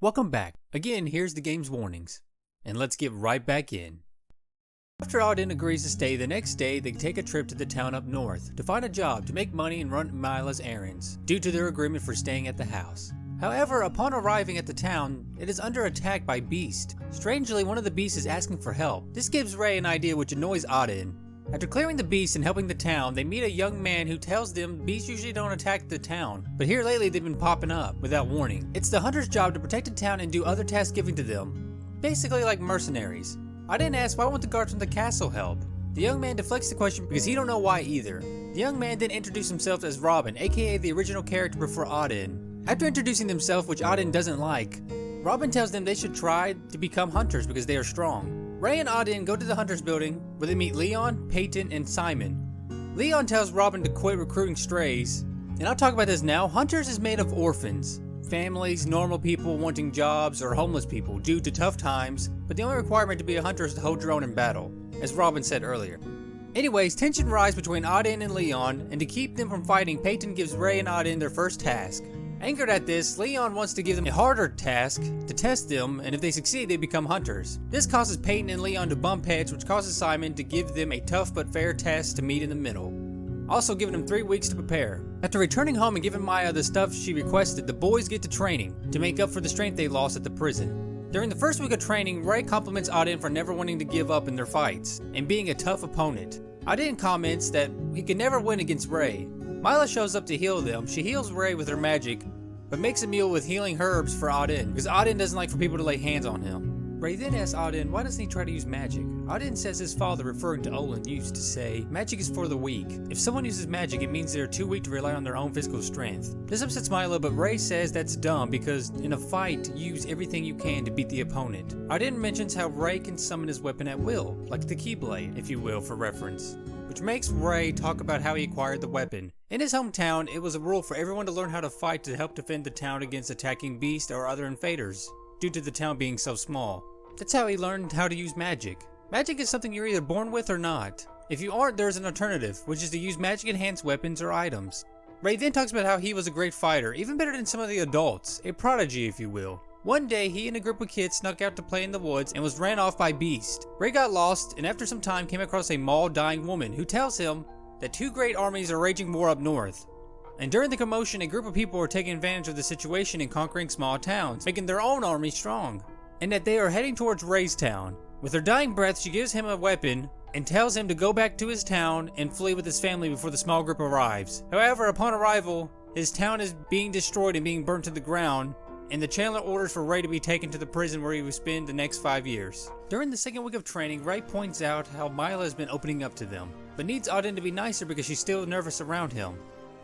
Welcome back. Again, here's the game's warnings. And let's get right back in. After Auden agrees to stay, the next day they take a trip to the town up north to find a job to make money and run Mila's errands, due to their agreement for staying at the house. However, upon arriving at the town, it is under attack by beasts. Strangely, one of the beasts is asking for help. This gives Ray an idea which annoys Auden. After clearing the beasts and helping the town, they meet a young man who tells them beasts usually don't attack the town, but here lately they've been popping up without warning. It's the hunter's job to protect the town and do other tasks given to them, basically like mercenaries. Auden asks why won't the guards from the castle help. The young man deflects the question because he don't know why either. The young man then introduces himself as Robin, aka the original character before Auden. After introducing themselves, which Auden doesn't like, Robin tells them they should try to become hunters because they are strong. Ray and Auden go to the hunters building where they meet Leon, Peyton, and Simon. Leon tells Robin to quit recruiting strays, and I'll talk about this now. Hunters is made of orphans, families, normal people wanting jobs, or homeless people due to tough times, but the only requirement to be a hunter is to hold your own in battle, as Robin said earlier. Anyways, tension rises between Auden and Leon, and to keep them from fighting, Peyton gives Ray and Auden their first task. Angered at this, Leon wants to give them a harder task to test them, and if they succeed, they become hunters. This causes Peyton and Leon to bump heads, which causes Simon to give them a tough but fair test to meet in the middle, also giving them 3 weeks to prepare. After returning home and giving Maya the stuff she requested, the boys get to training to make up for the strength they lost at the prison. During the first week of training, Ray compliments Auden for never wanting to give up in their fights and being a tough opponent. Auden comments that he can never win against Ray. Mila shows up to heal them. She heals Ray with her magic, but makes a meal with healing herbs for Auden, because Auden doesn't like for people to lay hands on him. Ray then asks Auden why doesn't he try to use magic. Auden says his father, referring to Olin, used to say, magic is for the weak. If someone uses magic, it means they're too weak to rely on their own physical strength. This upsets Milo, but Ray says that's dumb because in a fight, you use everything you can to beat the opponent. Auden mentions how Ray can summon his weapon at will, like the Keyblade, if you will, for reference, which makes Ray talk about how he acquired the weapon. In his hometown, it was a rule for everyone to learn how to fight to help defend the town against attacking beasts or other invaders, due to the town being so small. That's how he learned how to use magic. Magic is something you're either born with or not. If you aren't, there's an alternative, which is to use magic-enhanced weapons or items. Ray then talks about how he was a great fighter, even better than some of the adults, a prodigy if you will. One day, he and a group of kids snuck out to play in the woods and was ran off by beasts. Ray got lost and after some time came across a mauled, dying woman who tells him that 2 great armies are waging war up north. And during the commotion, a group of people are taking advantage of the situation and conquering small towns, making their own army strong. And that they are heading towards Ray's town. With her dying breath, she gives him a weapon and tells him to go back to his town and flee with his family before the small group arrives. However, upon arrival, his town is being destroyed and being burnt to the ground, and the Chandler orders for Ray to be taken to the prison where he will spend the next 5 years. During the second week of training, Ray points out how Mila has been opening up to them, but needs Auden to be nicer because she's still nervous around him.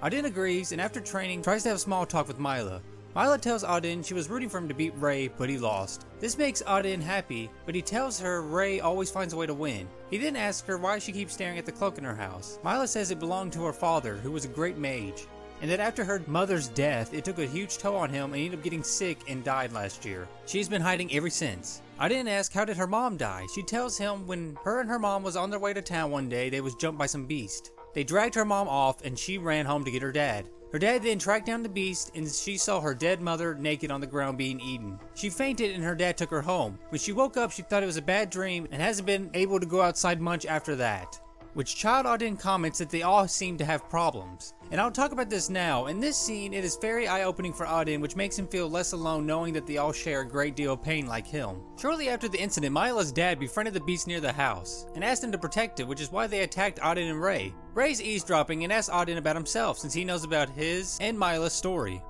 Auden agrees and after training tries to have small talk with Mila. Mila tells Auden she was rooting for him to beat Ray, but he lost. This makes Auden happy, but he tells her Ray always finds a way to win. He then asks her why she keeps staring at the cloak in her house. Mila says it belonged to her father, who was a great mage, and that after her mother's death, it took a huge toll on him and he ended up getting sick and died last year. She's been hiding ever since. Auden asks how did her mom die. She tells him when her and her mom was on their way to town one day, they was jumped by some beast. They dragged her mom off and she ran home to get her dad. Her dad then tracked down the beast and she saw her dead mother naked on the ground being eaten. She fainted and her dad took her home. When she woke up, she thought it was a bad dream and hasn't been able to go outside much after that. Which Child Auden comments that they all seem to have problems. And I'll talk about this now. In this scene, it is very eye-opening for Auden, which makes him feel less alone knowing that they all share a great deal of pain like him. Shortly after the incident, Mila's dad befriended the beast near the house and asked him to protect it, which is why they attacked Auden and Ray. Ray's eavesdropping and asks Auden about himself since he knows about his and Mila's story.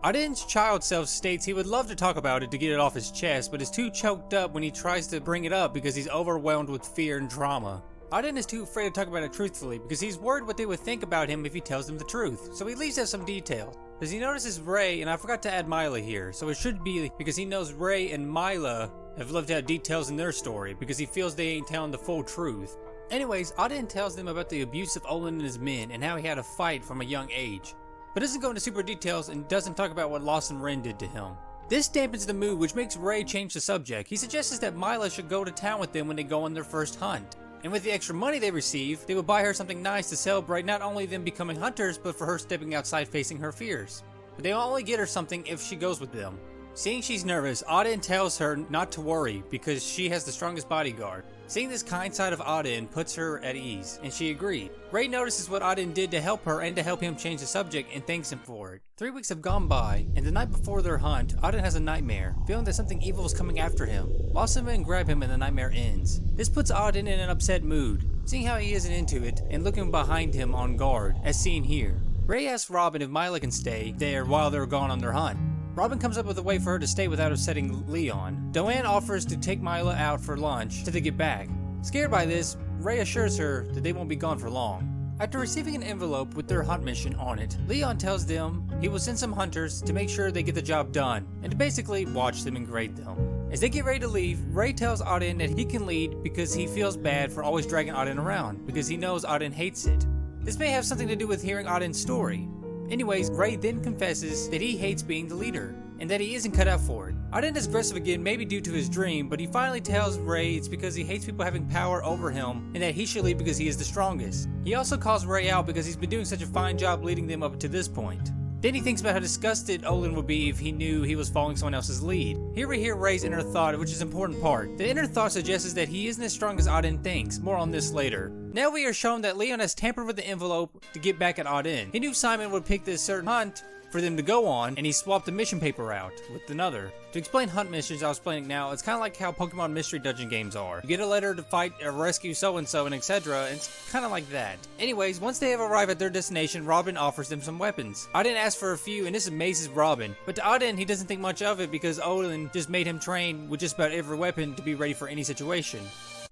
Auden's child self states he would love to talk about it to get it off his chest, but is too choked up when he tries to bring it up because he's overwhelmed with fear and trauma. Auden is too afraid to talk about it truthfully because he's worried what they would think about him if he tells them the truth, so he leaves out some details. As he notices Ray, and I forgot to add Mila here, so it should be because he knows Ray and Mila have left out details in their story because he feels they ain't telling the full truth. Anyways, Auden tells them about the abuse of Olin and his men and how he had a fight from a young age, but doesn't go into super details and doesn't talk about what Lawson Wren did to him. This dampens the mood, which makes Ray change the subject. He suggests that Mila should go to town with them when they go on their first hunt. And with the extra money they receive, they will buy her something nice to celebrate not only them becoming hunters, but for her stepping outside facing her fears. But they will only get her something if she goes with them. Seeing she's nervous, Auden tells her not to worry because she has the strongest bodyguard. Seeing this kind side of Auden puts her at ease, and she agreed. Ray notices what Auden did to help her and to help him change the subject and thanks him for it. 3 weeks have gone by, and the night before their hunt, Auden has a nightmare, feeling that something evil is coming after him. Lawson grab him and the nightmare ends. This puts Auden in an upset mood, seeing how he isn't into it and looking behind him on guard, as seen here. Ray asks Robin if Mila can stay there while they're gone on their hunt. Robin comes up with a way for her to stay without upsetting Leon. Joanne offers to take Mila out for lunch till they get back. Scared by this, Ray assures her that they won't be gone for long. After receiving an envelope with their hunt mission on it, Leon tells them he will send some hunters to make sure they get the job done, and to basically watch them and grade them. As they get ready to leave, Ray tells Auden that he can lead because he feels bad for always dragging Auden around, because he knows Auden hates it. This may have something to do with hearing Auden's story. Anyways, Ray then confesses that he hates being the leader, and that he isn't cut out for it. Auden is aggressive again, maybe due to his dream, but he finally tells Ray it's because he hates people having power over him, and that he should lead because he is the strongest. He also calls Ray out because he's been doing such a fine job leading them up to this point. Then he thinks about how disgusted Olin would be if he knew he was following someone else's lead. Here we hear Ray's inner thought, which is an important part. The inner thought suggests that he isn't as strong as Auden thinks, more on this later. Now we are shown that Leon has tampered with the envelope to get back at Auden. He knew Simon would pick this certain hunt for them to go on, and he swapped the mission paper out with another. To explain hunt missions I was playing now, it's kind of like how Pokemon Mystery Dungeon games are. You get a letter to fight or rescue so-and-so and etc, and it's kind of like that. Anyways, once they have arrived at their destination, Robin offers them some weapons. Auden asks for a few, and this amazes Robin. But to Auden, he doesn't think much of it because Olin just made him train with just about every weapon to be ready for any situation.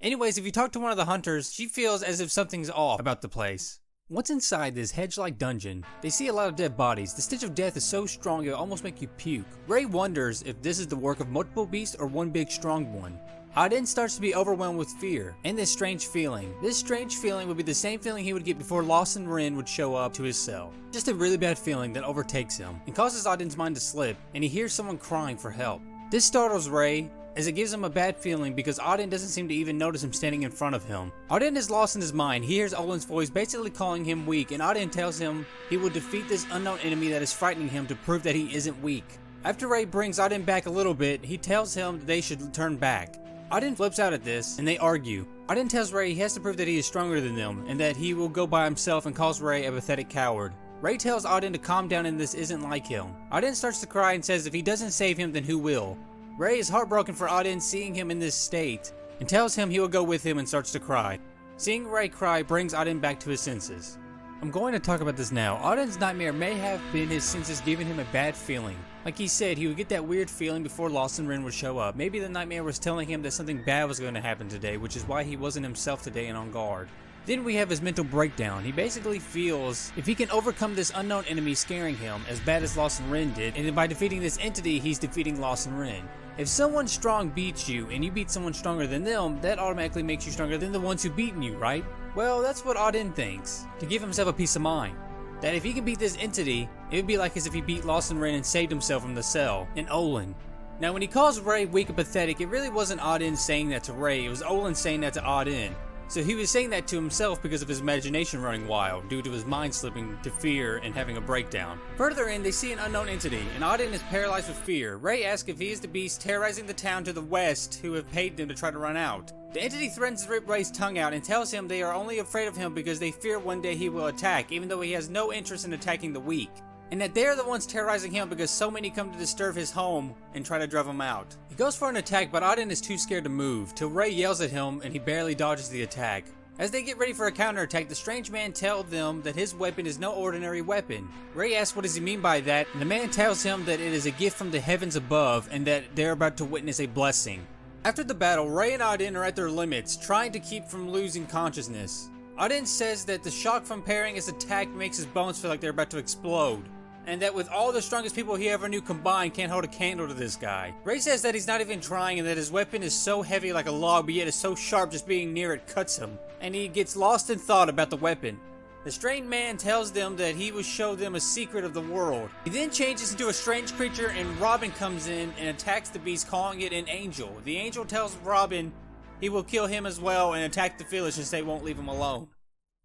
Anyways, if you talk to one of the hunters, she feels as if something's off about the place. Once inside this hedge-like dungeon, they see a lot of dead bodies. The stench of death is so strong it will almost make you puke. Ray wonders if this is the work of multiple beasts or one big strong one. Auden starts to be overwhelmed with fear and this strange feeling. This strange feeling would be the same feeling he would get before Lawson Wren would show up to his cell. Just a really bad feeling that overtakes him and causes Auden's mind to slip, and he hears someone crying for help. This startles Ray, as it gives him a bad feeling because Auden doesn't seem to even notice him standing in front of him. Auden is lost in his mind. He hears Olin's voice basically calling him weak, and Auden tells him he will defeat this unknown enemy that is frightening him to prove that he isn't weak. After Ray brings Auden back a little bit, he tells him that they should turn back. Auden flips out at this, and they argue. Auden tells Ray he has to prove that he is stronger than them, and that he will go by himself, and calls Ray a pathetic coward. Ray tells Auden to calm down and this isn't like him. Auden starts to cry and says if he doesn't save him, then who will? Ray is heartbroken for Auden seeing him in this state, and tells him he will go with him and starts to cry. Seeing Ray cry brings Auden back to his senses. I'm going to talk about this now. Auden's nightmare may have been his senses giving him a bad feeling. Like he said, he would get that weird feeling before Lawson Wren would show up. Maybe the nightmare was telling him that something bad was going to happen today, which is why he wasn't himself today and on guard. Then we have his mental breakdown. He basically feels if he can overcome this unknown enemy scaring him as bad as Lawson Wren did, and then by defeating this entity, he's defeating Lawson Wren. If someone strong beats you, and you beat someone stronger than them, that automatically makes you stronger than the ones who beaten you, right? Well, that's what Auden thinks, to give himself a peace of mind. That if he can beat this entity, it would be like as if he beat Lawson Wren and saved himself from the cell, and Olin. Now when he calls Ray weak and pathetic, it really wasn't Auden saying that to Ray, it was Olin saying that to Auden. So he was saying that to himself because of his imagination running wild, due to his mind slipping to fear and having a breakdown. Further in, they see an unknown entity, and Auden is paralyzed with fear. Ray asks if he is the beast terrorizing the town to the west who have paid them to try to run out. The entity threatens to rip Ray's tongue out and tells him they are only afraid of him because they fear one day he will attack, even though he has no interest in attacking the weak. And that they are the ones terrorizing him because so many come to disturb his home and try to drive him out. He goes for an attack, but Auden is too scared to move, till Ray yells at him and he barely dodges the attack. As they get ready for a counterattack, the strange man tells them that his weapon is no ordinary weapon. Ray asks what does he mean by that, and the man tells him that it is a gift from the heavens above and that they're about to witness a blessing. After the battle, Ray and Auden are at their limits, trying to keep from losing consciousness. Auden says that the shock from parrying his attack makes his bones feel like they're about to explode, and that with all the strongest people he ever knew combined can't hold a candle to this guy. Ray says that he's not even trying and that his weapon is so heavy like a log, but yet is so sharp just being near it cuts him, and he gets lost in thought about the weapon. The strange man tells them that he will show them a secret of the world. He then changes into a strange creature and Robin comes in and attacks the beast, calling it an angel. The angel tells Robin he will kill him as well and attack the village since they won't leave him alone.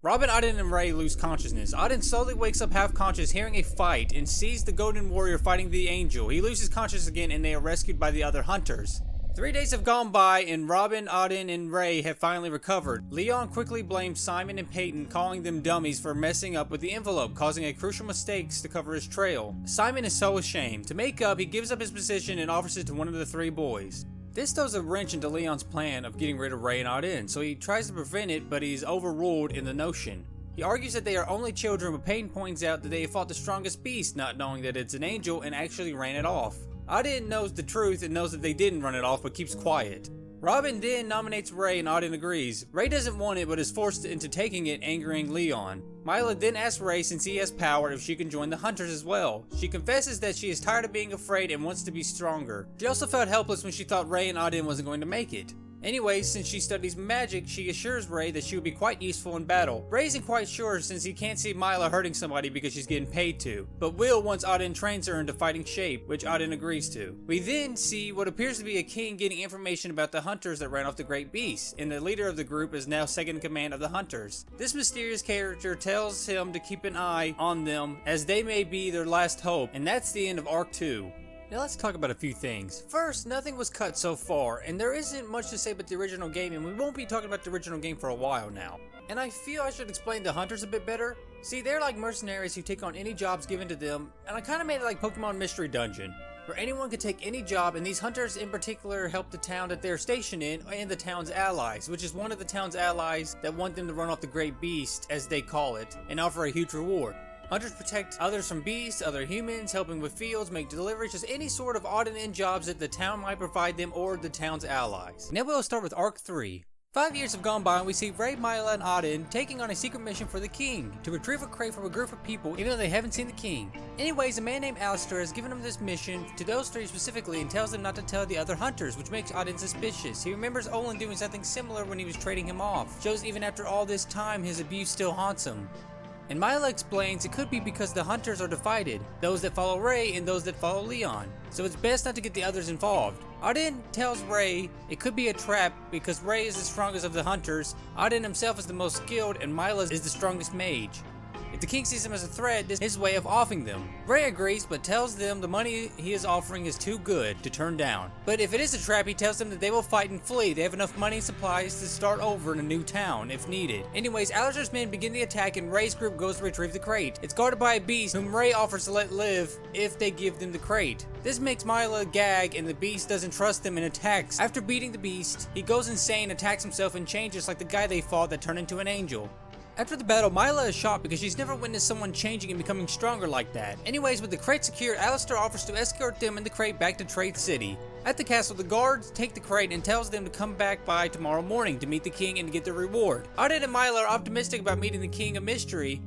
Robin, Auden, and Ray lose consciousness. Auden slowly wakes up half conscious hearing a fight and sees the Golden Warrior fighting the Angel. He loses consciousness again and they are rescued by the other hunters. 3 days have gone by and Robin, Auden, and Ray have finally recovered. Leon quickly blames Simon and Peyton, calling them dummies for messing up with the envelope, causing a crucial mistake to cover his trail. Simon is so ashamed. To make up, he gives up his position and offers it to one of the 3 boys. This throws a wrench into Leon's plan of getting rid of Ray and Auden, so he tries to prevent it, but he's overruled in the notion. He argues that they are only children, but Peyton points out that they have fought the strongest beast, not knowing that it's an angel, and actually ran it off. Auden knows the truth and knows that they didn't run it off, but keeps quiet. Robin then nominates Ray and Auden agrees. Ray doesn't want it, but is forced into taking it, angering Leon. Mila then asks Ray, since he has power, if she can join the hunters as well. She confesses that she is tired of being afraid and wants to be stronger. She also felt helpless when she thought Ray and Auden wasn't going to make it. Anyway, since she studies magic, she assures Ray that she would be quite useful in battle. Ray isn't quite sure since he can't see Mila hurting somebody because she's getting paid to, but will once Auden trains her into fighting shape, which Auden agrees to. We then see what appears to be a king getting information about the hunters that ran off the great beast, and the leader of the group is now second in command of the hunters. This mysterious character tells him to keep an eye on them as they may be their last hope, and that's the end of Arc 2. Now let's talk about a few things. First, nothing was cut so far, and there isn't much to say about the original game, and we won't be talking about the original game for a while now. And I feel I should explain the hunters a bit better. See, they're like mercenaries who take on any jobs given to them, and I kind of made it like Pokemon Mystery Dungeon, where anyone could take any job, and these hunters in particular help the town that they're stationed in and the town's allies, which is one of the town's allies that want them to run off the great beast, as they call it, and offer a huge reward. Hunters protect others from beasts, other humans, helping with fields, make deliveries, just any sort of odd and end jobs that the town might provide them or the town's allies. Now we'll start with Arc 3. 5 years have gone by and we see Ray, Mila, and Auden taking on a secret mission for the king, to retrieve a crate from a group of people even though they haven't seen the king. Anyways, a man named Alistair has given them this mission to those 3 specifically and tells them not to tell the other hunters, which makes Auden suspicious. He remembers Olin doing something similar when he was trading him off. Shows even after all this time his abuse still haunts him. And Mila explains it could be because the hunters are divided, those that follow Ray and those that follow Leon, so it's best not to get the others involved. Auden tells Ray it could be a trap because Ray is the strongest of the hunters, Auden himself is the most skilled, and Mila is the strongest mage. If the king sees him as a threat, this is his way of offing them. Ray agrees, but tells them the money he is offering is too good to turn down. But if it is a trap, he tells them that they will fight and flee. They have enough money and supplies to start over in a new town, if needed. Anyways, Alistair's men begin the attack and Ray's group goes to retrieve the crate. It's guarded by a beast whom Ray offers to let live if they give them the crate. This makes Mila gag and the beast doesn't trust them and attacks. After beating the beast, he goes insane, attacks himself, and changes like the guy they fought that turned into an angel. After the battle, Mila is shocked because she's never witnessed someone changing and becoming stronger like that. Anyways, with the crate secured, Alistair offers to escort them and the crate back to Trade City. At the castle, the guards take the crate and tells them to come back by tomorrow morning to meet the king and to get their reward. Auden and Mila are optimistic about meeting the king of mystery,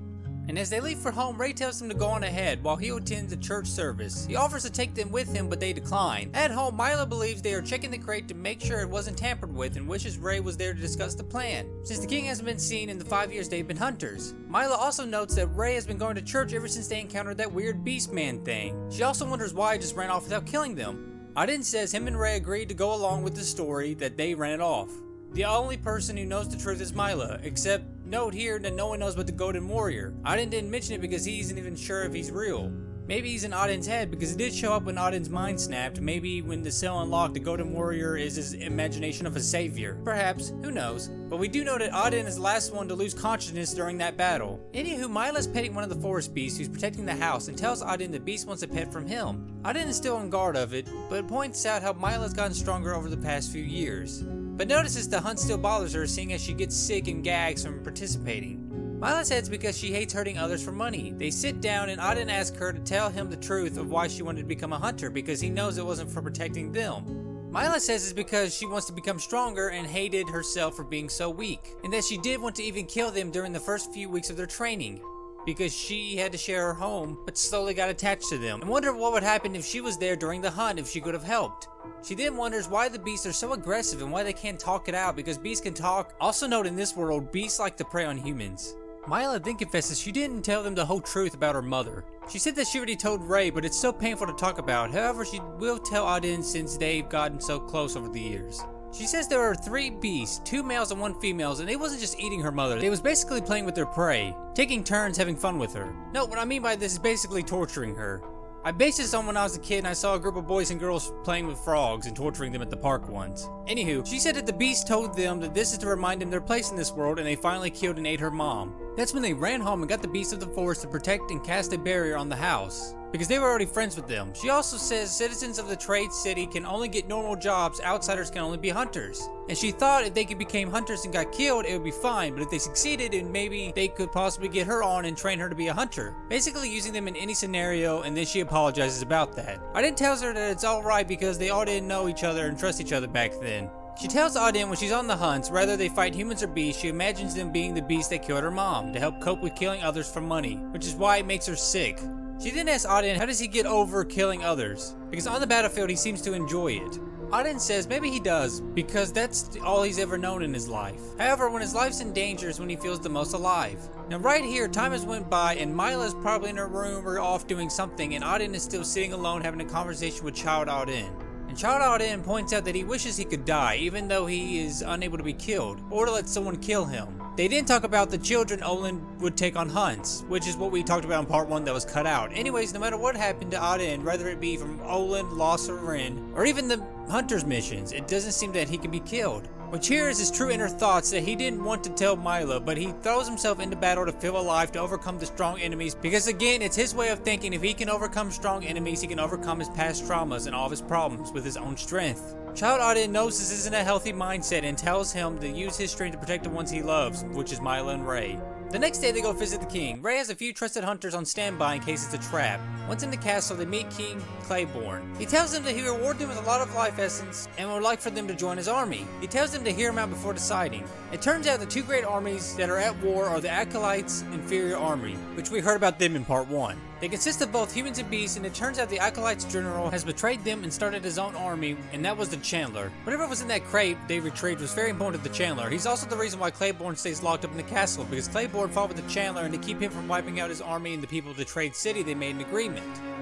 and as they leave for home, Ray tells them to go on ahead while he attends a church service. He offers to take them with him, but they decline. At home, Mila believes they are checking the crate to make sure it wasn't tampered with and wishes Ray was there to discuss the plan, since the king hasn't been seen in the 5 years they've been hunters. Mila also notes that Ray has been going to church ever since they encountered that weird beast man thing. She also wonders why he just ran off without killing them. Auden says him and Ray agreed to go along with the story that they ran it off. The only person who knows the truth is Mila, except note here that no one knows about the Golden Warrior. Auden didn't mention it because he isn't even sure if he's real. Maybe he's in Auden's head because it did show up when Auden's mind snapped. Maybe when the cell unlocked, the Golden Warrior is his imagination of a savior. Perhaps, who knows. But we do know that Auden is the last one to lose consciousness during that battle. Anywho, Mila's petting one of the forest beasts who's protecting the house and tells Auden the beast wants a pet from him. Auden is still on guard of it, but points out how Mila's gotten stronger over the past few years. But notices the hunt still bothers her, seeing as she gets sick and gags from participating. Mila says it's because she hates hurting others for money. They sit down and Auden asks her to tell him the truth of why she wanted to become a hunter, because he knows it wasn't for protecting them. Mila says it's because she wants to become stronger and hated herself for being so weak, and that she did want to even kill them during the first few weeks of their training, because she had to share her home, but slowly got attached to them, and wondered what would happen if she was there during the hunt, if she could have helped. She then wonders why the beasts are so aggressive and why they can't talk it out, because beasts can talk. Also note in this world, beasts like to prey on humans. Mila then confesses she didn't tell them the whole truth about her mother. She said that she already told Ray, but it's so painful to talk about. However, she will tell Auden since they've gotten so close over the years. She says there are 3 beasts, 2 males and 1 female, and they wasn't just eating her mother, they was basically playing with their prey, taking turns having fun with her. No, what I mean by this is basically torturing her. I based this on when I was a kid and I saw a group of boys and girls playing with frogs and torturing them at the park once. Anywho, she said that the beast told them that this is to remind them their place in this world, and they finally killed and ate her mom. That's when they ran home and got the beasts of the forest to protect and cast a barrier on the house, because they were already friends with them. She also says citizens of the trade city can only get normal jobs, outsiders can only be hunters. And she thought if they could become hunters and got killed, it would be fine, but if they succeeded, and maybe they could possibly get her on and train her to be a hunter. Basically using them in any scenario, and then she apologizes about that. Auden tells her that it's alright because they all didn't know each other and trust each other back then. She tells Auden when she's on the hunts, whether they fight humans or beasts, she imagines them being the beast that killed her mom, to help cope with killing others for money, which is why it makes her sick. She then asks Auden how does he get over killing others, because on the battlefield he seems to enjoy it. Auden says maybe he does, because that's all he's ever known in his life. However, when his life's in danger is when he feels the most alive. Now right here, time has went by and Mila's probably in her room or off doing something, and Auden is still sitting alone having a conversation with Child Auden. And Child Auden points out that he wishes he could die, even though he is unable to be killed, or to let someone kill him. They then talk about the children Olin would take on hunts, which is what we talked about in part 1 that was cut out. Anyways, no matter what happened to Auden, whether it be from Olin, Loss, or Rin, or even the hunter's missions, it doesn't seem that he can be killed. Which here is his true inner thoughts that he didn't want to tell Mila, but he throws himself into battle to feel alive, to overcome the strong enemies, because again, it's his way of thinking if he can overcome strong enemies, he can overcome his past traumas and all of his problems with his own strength. Child Auden knows this isn't a healthy mindset and tells him to use his strength to protect the ones he loves, which is Mila and Ray. The next day they go visit the king. Ray has a few trusted hunters on standby in case it's a trap. Once in the castle, they meet King Claiborne. He tells them that he will reward them with a lot of life essence and would like for them to join his army. He tells them to hear him out before deciding. It turns out the 2 great armies that are at war are the Acolytes' inferior army, which we heard about them in part 1. They consist of both humans and beasts, and it turns out the Acolytes' general has betrayed them and started his own army, and that was the Chandler. Whatever was in that crate they retrieved was very important to the Chandler. He's also the reason why Claiborne stays locked up in the castle, because Claiborne fought with the Chandler, and to keep him from wiping out his army and the people of the Trade City, they made an agreement.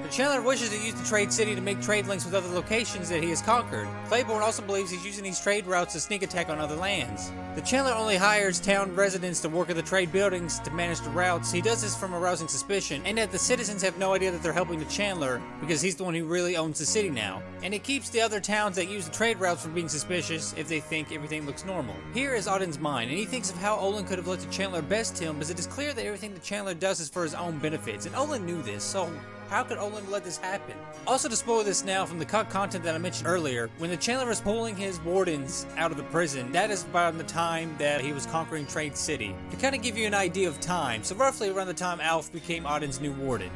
The Chandler wishes to use the Trade City to make trade links with other locations that he has conquered. Claiborne also believes he's using these trade routes to sneak attack on other lands. The Chandler only hires town residents to work at the trade buildings to manage the routes. He does this from arousing suspicion, and that the citizens have no idea that they're helping the Chandler, because he's the one who really owns the city now. And it keeps the other towns that use the trade routes from being suspicious if they think everything looks normal. Here is Auden's mind, and he thinks of how Olin could have let the Chandler best him, because it is clear that everything the Chandler does is for his own benefits, and Olin knew this, so how could Olin let this happen? Also, to spoil this now from the cut content that I mentioned earlier, when the Chandler is pulling his wardens out of the prison, that is around the time that he was conquering Trade City. To kind of give you an idea of time, so roughly around the time Alf became Auden's new warden.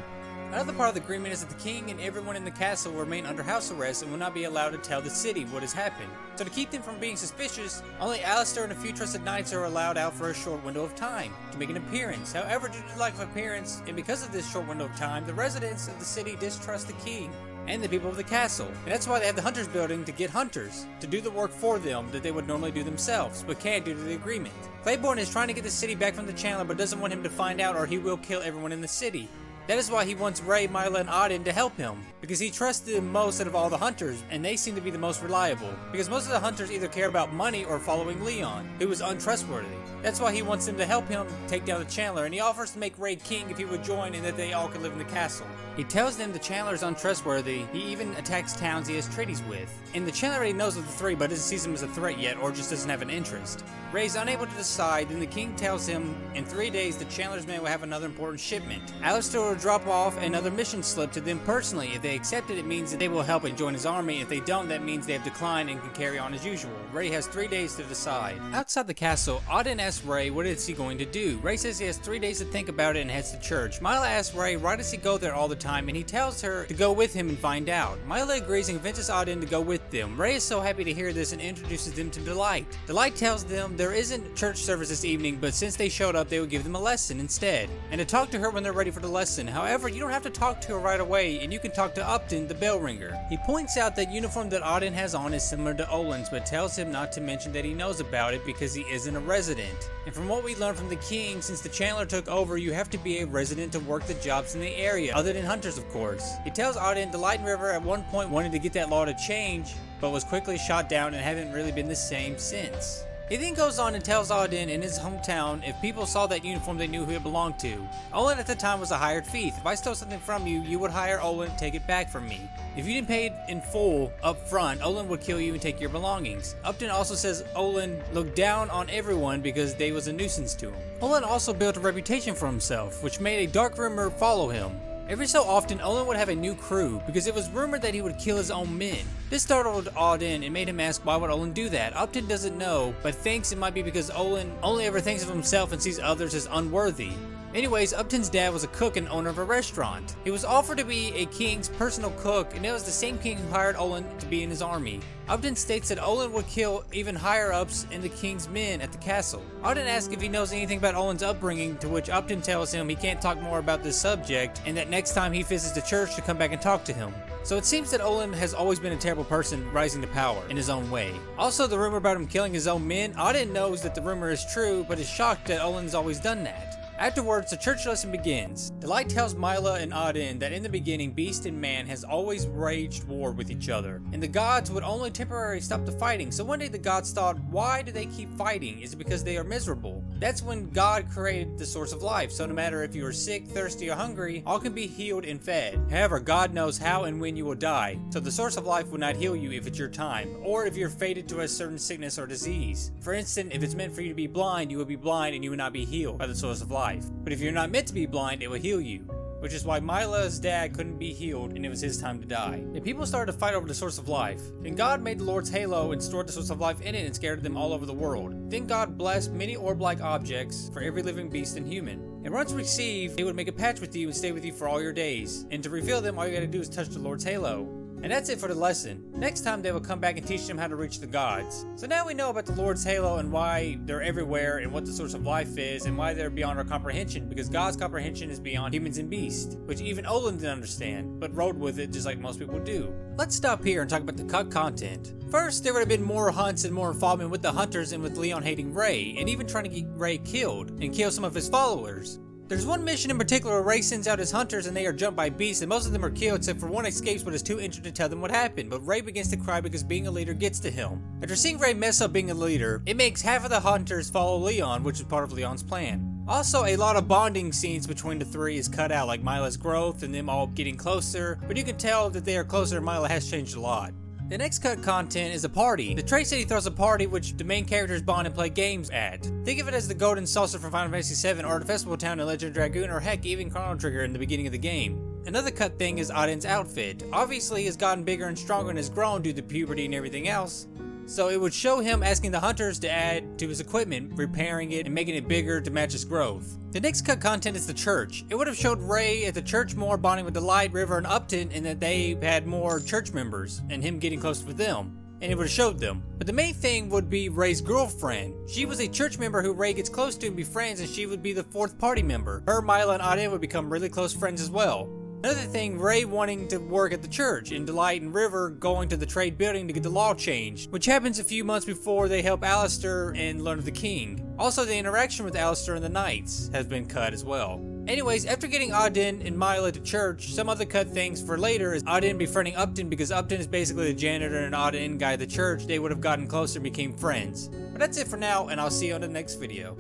Another part of the agreement is that the king and everyone in the castle will remain under house arrest and will not be allowed to tell the city what has happened. So to keep them from being suspicious, only Alistair and a few trusted knights are allowed out for a short window of time to make an appearance. However, due to the lack of appearance, and because of this short window of time, the residents of the city distrust the king and the people of the castle. And that's why they have the hunters building to get hunters to do the work for them that they would normally do themselves, but can't due to the agreement. Claiborne is trying to get the city back from the Chandler, but doesn't want him to find out or he will kill everyone in the city. That is why he wants Ray, Mila, and Auden to help him, because he trusts them most out of all the hunters, and they seem to be the most reliable, because most of the hunters either care about money or following Leon, who is untrustworthy. That's why he wants them to help him take down the Chandler, and he offers to make Ray king if he would join and that they all could live in the castle. He tells them the Chandler is untrustworthy. He even attacks towns he has treaties with. And the Chandler already knows of the 3 but doesn't see them as a threat yet, or just doesn't have an interest. Ray's unable to decide, then the king tells him in 3 days the Chandler's men will have another important shipment. Alistair will drop off another mission slip to them personally. If they accept it, it means that they will help and join his army. If they don't, that means they have declined and can carry on as usual. Ray has 3 days to decide. Outside the castle, Auden asks Ray what is he going to do. Ray says he has 3 days to think about it and heads to church. Mila asks Ray why does he go there all the time, and he tells her to go with him and find out. Mila agrees and convinces Auden to go with them. Ray is so happy to hear this and introduces them to Delight. Delight tells them there isn't church service this evening, but since they showed up, they would give them a lesson instead, and to talk to her when they're ready for the lesson. However, you don't have to talk to her right away, and you can talk to Upton, the bell ringer. He points out that uniform that Auden has on is similar to Olin's, but tells him not to mention that he knows about it because he isn't a resident. And from what we learned from the king, since the Chandler took over, you have to be a resident to work the jobs in the area, other than hunters of course. He tells Auden the Light River at one point wanted to get that law to change, but was quickly shot down and haven't really been the same since. He then goes on and tells Auden in his hometown if people saw that uniform they knew who it belonged to. Olin at the time was a hired thief. If I stole something from you, you would hire Olin to take it back from me. If you didn't pay it in full up front, Olin would kill you and take your belongings. Upton also says Olin looked down on everyone because they was a nuisance to him. Olin also built a reputation for himself, which made a dark rumor follow him. Every so often, Olin would have a new crew because it was rumored that he would kill his own men. This startled Auden and made him ask why would Olin do that. Upton doesn't know, but thinks it might be because Olin only ever thinks of himself and sees others as unworthy. Anyways, Upton's dad was a cook and owner of a restaurant. He was offered to be a king's personal cook, and it was the same king who hired Olin to be in his army. Upton states that Olin would kill even higher-ups in the king's men at the castle. Auden asks if he knows anything about Olin's upbringing, to which Upton tells him he can't talk more about this subject, and that next time he visits the church to come back and talk to him. So it seems that Olin has always been a terrible person rising to power in his own way. Also, the rumor about him killing his own men, Auden knows that the rumor is true, but is shocked that Olin's always done that. Afterwards, the church lesson begins. The light tells Mila and Auden that in the beginning, beast and man has always waged war with each other, and the gods would only temporarily stop the fighting. So one day the gods thought, why do they keep fighting? Is it because they are miserable? That's when God created the source of life, so no matter if you are sick, thirsty, or hungry, all can be healed and fed. However, God knows how and when you will die, so the source of life will not heal you if it's your time, or if you're fated to a certain sickness or disease. For instance, if it's meant for you to be blind, you will be blind and you will not be healed by the source of life. But if you're not meant to be blind, it will heal you. Which is why Mila's dad couldn't be healed and it was his time to die. And people started to fight over the source of life. Then God made the Lord's halo and stored the source of life in it and scattered them all over the world. Then God blessed many orb-like objects for every living beast and human. And once received, they would make a patch with you and stay with you for all your days. And to reveal them, all you gotta do is touch the Lord's halo. And that's it for the lesson. Next time they will come back and teach them how to reach the gods. So now we know about the Lord's halo and why they're everywhere and what the source of life is and why they're beyond our comprehension, because God's comprehension is beyond humans and beasts, which even Olin didn't understand, but rode with it just like most people do. Let's stop here and talk about the cut content. First, there would have been more hunts and more involvement with the hunters and with Leon hating Ray, and even trying to get Ray killed and kill some of his followers. There's one mission in particular where Ray sends out his hunters and they are jumped by beasts, and most of them are killed except for one escapes but is too injured to tell them what happened, but Ray begins to cry because being a leader gets to him. After seeing Ray mess up being a leader, it makes half of the hunters follow Leon, which is part of Leon's plan. Also, a lot of bonding scenes between the three is cut out, like Mila's growth and them all getting closer, but you can tell that they are closer and Mila has changed a lot. The next cut content is a party. The Trade City throws a party which the main characters bond and play games at. Think of it as the Golden Saucer from Final Fantasy VII, or the Festival Town in Legend of Dragoon, or heck, even Chrono Trigger in the beginning of the game. Another cut thing is Auden's outfit. Obviously, he's gotten bigger and stronger and has grown due to puberty and everything else. So it would show him asking the hunters to add to his equipment, repairing it, and making it bigger to match his growth. The next cut content is the church. It would have showed Ray at the church more, bonding with the Light River and Upton, and that they had more church members, and him getting close with them. And it would have showed them. But the main thing would be Ray's girlfriend. She was a church member who Ray gets close to and befriends, and she would be the fourth party member. Her, Mila, and Auden would become really close friends as well. Another thing, Ray wanting to work at the church, and Delight and River going to the trade building to get the law changed, which happens a few months before they help Alistair and learn of the king. Also, the interaction with Alistair and the Knights has been cut as well. Anyways, after getting Auden and Mila to church, some other cut things for later is Auden befriending Upton, because Upton is basically the janitor and Auden guy at the church. They would have gotten closer and became friends. But that's it for now, and I'll see you on the next video.